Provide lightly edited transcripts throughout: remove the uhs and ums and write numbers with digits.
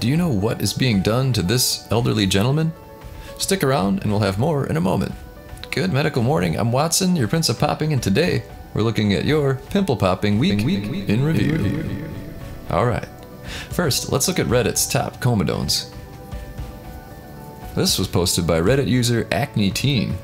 Do you know what is being done to this elderly gentleman? Stick around and we'll have more in a moment. Good medical morning, I'm Watson, your Prince of Popping, and today we're looking at your pimple popping week in review. Alright, first let's look at Reddit's top Comadones. This was posted by Reddit user Acne Teen.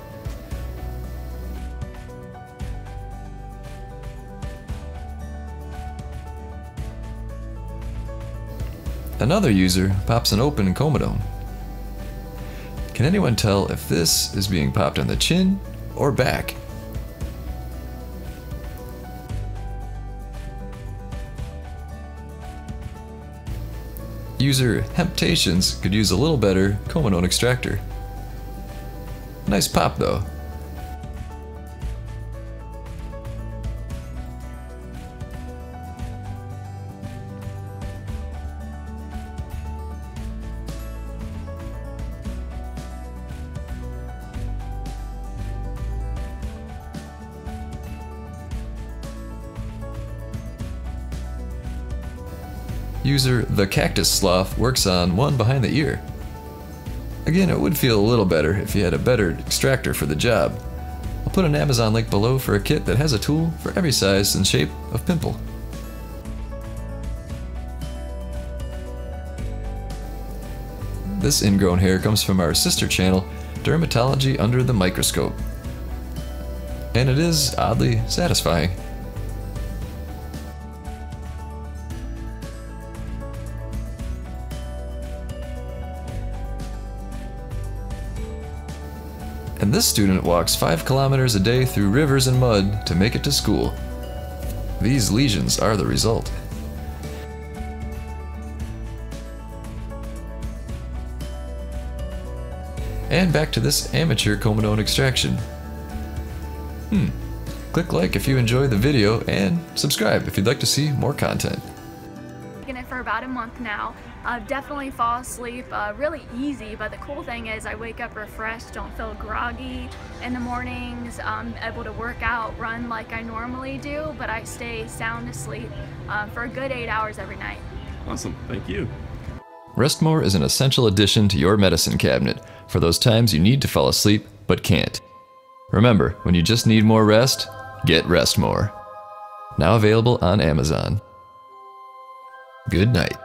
Another user pops an open Comedone. Can anyone tell if this is being popped on the chin or back? User Hemptations could use a little better Comedone Extractor. Nice pop though. User The Cactus Sloth works on one behind the ear. Again, it would feel a little better if you had a better extractor for the job. I'll put an Amazon link below for a kit that has a tool for every size and shape of pimple. This ingrown hair comes from our sister channel, Dermatology Under the Microscope. And it is oddly satisfying. And this student walks 5 kilometers a day through rivers and mud to make it to school. These lesions are the result. And back to this amateur Comedone extraction. Click like if you enjoyed the video and subscribe if you'd like to see more content. Taking it for about a month now. Definitely fall asleep really easy, but the cool thing is I wake up refreshed, don't feel groggy in the mornings. I'm able to work out, run like I normally do, but I stay sound asleep for a good 8 hours every night. Awesome, thank you. Restmore is an essential addition to your medicine cabinet for those times you need to fall asleep but can't. Remember, when you just need more rest, get Restmore. Now available on Amazon. Good night.